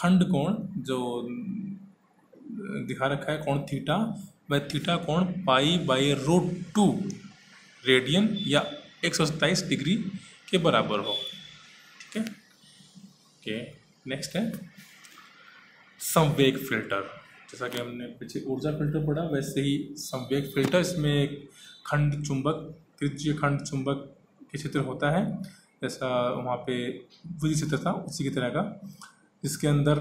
खंड कोण जो दिखा रखा है कोण थीटा, वह थीटा कोण π/√2 रेडियन या 127 डिग्री के बराबर हो। ठीक है। ओके, नेक्स्ट है संवेग फिल्टर। जैसा कि हमने पीछे ऊर्जा फिल्टर पढ़ा, वैसे ही संवेग फिल्टर, इसमें एक खंड चुंबक, त्रिज्यीय खंड चुंबक के क्षेत्र होता है, जैसा वहाँ पे विद्युत क्षेत्र था उसी की तरह का, जिसके अंदर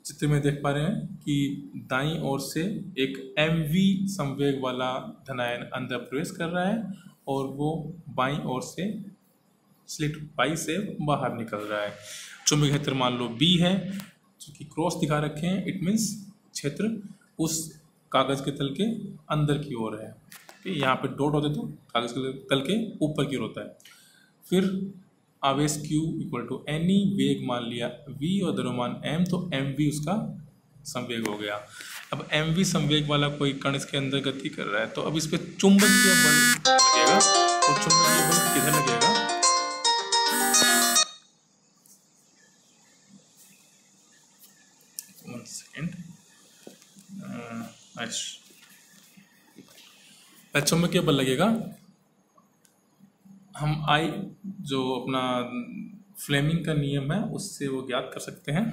चित्र में देख पा रहे हैं कि दाईं ओर से एक mv संवेग वाला धनायन अंदर प्रवेश कर रहा है और वो बाईं ओर से स्लिट पाई से बाहर निकल रहा है। चुंबकीय क्षेत्र मान लो B है, जो कि क्रॉस दिखा रखे हैं, इट मीन्स क्षेत्र उस कागज के तल के अंदर की ओर है। यहाँ पे डॉट होते तो कागज के तल के ऊपर की ओर होता है। फिर आवेश Q इक्वल टू NE, वेग मान लिया V और द्रव्यमान M, तो mv उसका संवेग हो गया। अब mv संवेग वाला कोई कण इसके अंदर गति कर रहा है, तो अब इस पर चुंबकीय बल लगेगा, तो चुंबकीय बल किधर लगेगा? वन सेकेंड, चुंबकीय बल लगेगा, हम आई जो अपना फ्लेमिंग का नियम है उससे वो ज्ञात कर सकते हैं।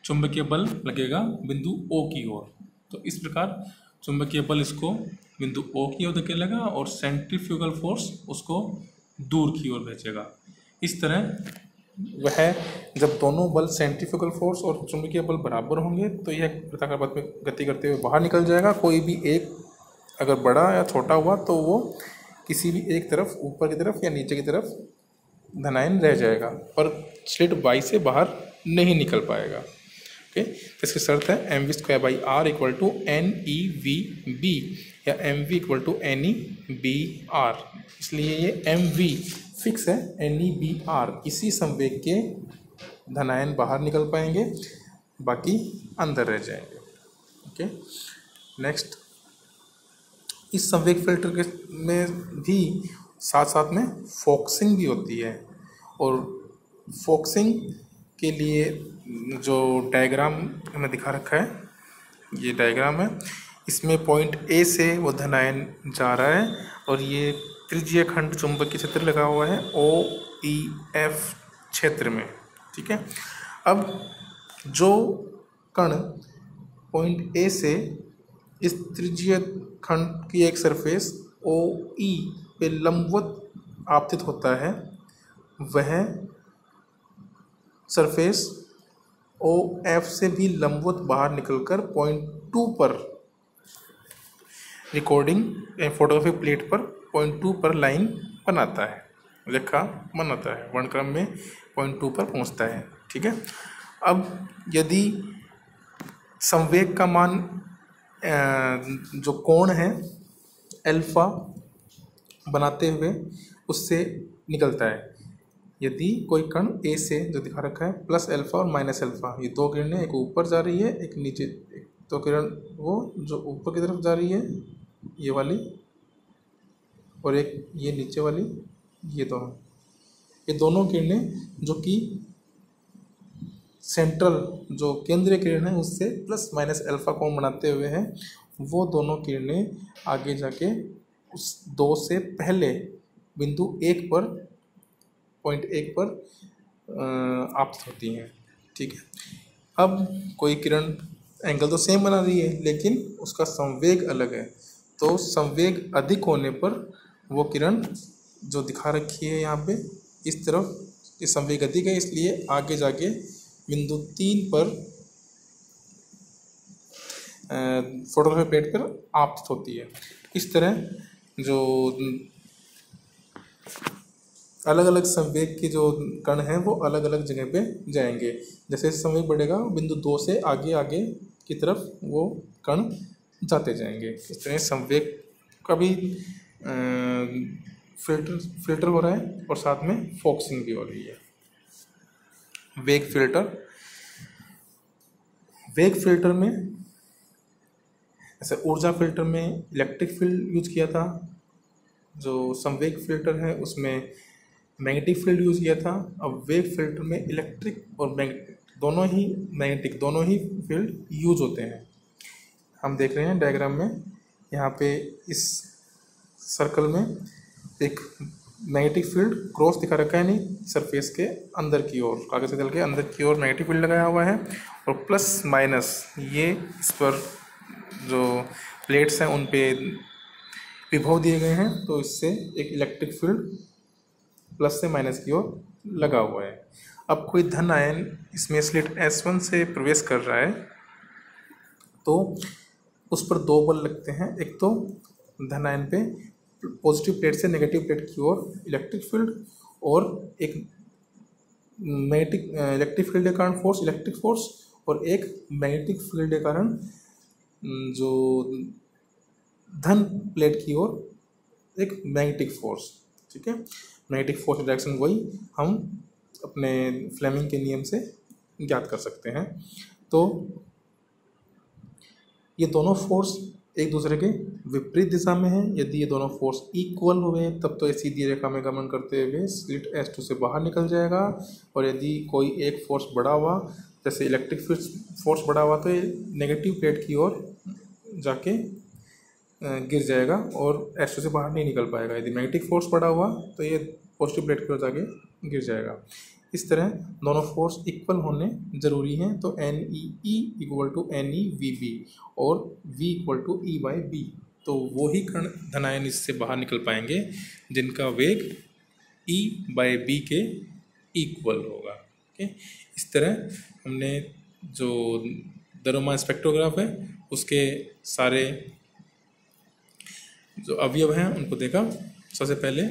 चुंबकीय बल लगेगा बिंदु O की ओर, तो इस प्रकार चुंबकीय बल इसको बिंदु O की ओर धकेलेगा और सेंट्रीफ्यूगल फोर्स उसको दूर की ओर भेजेगा। इस तरह वह जब दोनों बल सेंट्रीफ्यूगल फोर्स और चुंबकीय बल बराबर होंगे तो यह वृत्ताकार पथ में गति करते हुए बाहर निकल जाएगा। कोई भी एक अगर बड़ा या छोटा हुआ तो वो किसी भी एक तरफ, ऊपर की तरफ या नीचे की तरफ धनायन रह जाएगा, पर स्लिट बाई से बाहर नहीं निकल पाएगा। ओके, तो इसकी शर्त है mv²/r इक्वल टू NeVB या mv इक्वल टू NeBr। इसलिए ये mv फिक्स है, NeBr। इसी संवेग के धनायन बाहर निकल पाएंगे, बाकी अंदर रह जाएंगे। ओके, नेक्स्ट, इस संवेग फिल्टर के में भी साथ साथ में फोकसिंग भी होती है, और फोकसिंग के लिए जो डायग्राम हमें दिखा रखा है, ये डायग्राम है, इसमें पॉइंट A से वो धनायन जा रहा है और ये त्रिज्यीय खंड चुंबकीय क्षेत्र लगा हुआ है OEF क्षेत्र में। ठीक है। अब जो कण पॉइंट A से इस त्रिज्यीय खंड की एक सरफेस OE पे लंबवत आपतित होता है, वह सरफेस OF से भी लंबवत बाहर निकलकर पॉइंट 2 पर रिकॉर्डिंग फोटोग्राफी प्लेट पर पॉइंट 2 पर लाइन बनाता है, रेखा बनाता है, वर्णक्रम में पॉइंट 2 पर पहुंचता है। ठीक है। अब यदि संवेग का मान जो कोण है अल्फा बनाते हुए उससे निकलता है, यदि कोई कण A से जो दिखा रखा है प्लस अल्फा और माइनस अल्फा, ये दो किरणें, एक ऊपर जा रही है एक नीचे, तो किरण वो जो ऊपर की तरफ जा रही है ये वाली, और एक ये नीचे वाली, ये दोनों किरणें जो कि सेंट्रल जो केंद्रीय किरण है उससे प्लस माइनस अल्फा कोण बनाते हुए हैं, वो दोनों किरणें आगे जाके उस 2 से पहले बिंदु 1 पर, पॉइंट 1 पर आपतित होती हैं। ठीक है। अब कोई किरण एंगल तो सेम बना रही है लेकिन उसका संवेग अलग है, तो संवेग अधिक होने पर वो किरण जो दिखा रखी है यहाँ पे इस तरफ, ये संवेग अधिक है इसलिए आगे जाके बिंदु 3 पर फोटोग्राफी प्लेट पर आपतित होती है। इस तरह जो अलग अलग संवेग के जो कण हैं वो अलग अलग जगह पे जाएंगे। जैसे संवेग बढ़ेगा बिंदु 2 से आगे आगे की तरफ वो कण जाते जाएंगे। इस तरह संवेग का भी फिल्टर हो रहा है और साथ में फोकसिंग भी हो रही है। वेग फिल्टर में ऐसे ऊर्जा फिल्टर में इलेक्ट्रिक फील्ड यूज किया था, जो संवेग फिल्टर है उसमें मैग्नेटिक फील्ड यूज़ किया था। अब वेव फिल्टर में इलेक्ट्रिक और मैग्नेटिक दोनों ही फील्ड यूज होते हैं। हम देख रहे हैं डायग्राम में, यहाँ पे इस सर्कल में एक मैग्नेटिक फील्ड क्रॉस दिखा रखा है, नहीं सरफेस के अंदर की ओर, कागज के तल के अंदर की ओर मैग्नेटिक फील्ड लगाया हुआ है, और प्लस माइनस ये इस पर जो प्लेट्स हैं उन पे विभव दिए गए हैं, तो इससे एक इलेक्ट्रिक फील्ड प्लस से माइनस की ओर लगा हुआ है। अब कोई धन आयन इसमें स्लिट S1 से प्रवेश कर रहा है, तो उस पर दो बल लगते हैं। एक तो धन आयन पे पॉजिटिव प्लेट से नेगेटिव प्लेट की ओर इलेक्ट्रिक फील्ड, और एक मैग्नेटिक इलेक्ट्रिक फील्ड के कारण फोर्स, इलेक्ट्रिक फोर्स, और एक मैग्नेटिक फील्ड के कारण जो धन प्लेट की ओर एक मैग्नेटिक फोर्स। ठीक है, मैग्नेटिक फोर्स डायरेक्शन वही हम अपने फ्लेमिंग के नियम से ज्ञात कर सकते हैं। तो ये दोनों फोर्स एक दूसरे के विपरीत दिशा में हैं। यदि ये दोनों फोर्स इक्वल हुए तब तो ये सीधी रेखा में गमन करते हुए स्लिट S2 से बाहर निकल जाएगा, और यदि कोई एक फोर्स बढ़ा हुआ, जैसे इलेक्ट्रिक फोर्स बढ़ा हुआ, तो ये नेगेटिव प्लेट की ओर जाके गिर जाएगा और S2 से बाहर नहीं निकल पाएगा। यदि मैग्नेटिक फोर्स बढ़ा हुआ तो ये पॉजिटिव प्लेट की ओर जाके गिर जाएगा। इस तरह दोनों फोर्स इक्वल होने ज़रूरी हैं। तो NEE इक्वल टू NEVB और V इक्वल टू E/B, तो वो ही कण धनायन इससे बाहर निकल पाएंगे जिनका वेग E/B के इक्वल होगा। ओके, इस तरह हमने जो द्रव्यमान स्पेक्ट्रोग्राफ है उसके सारे जो अवयव हैं उनको देखा। सबसे पहले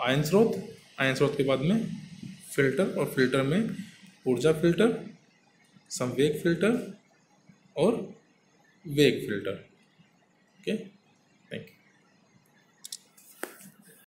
आयन स्रोत के बाद में फिल्टर, और फिल्टर में ऊर्जा फिल्टर, संवेग फिल्टर और वेग फिल्टर। ओके।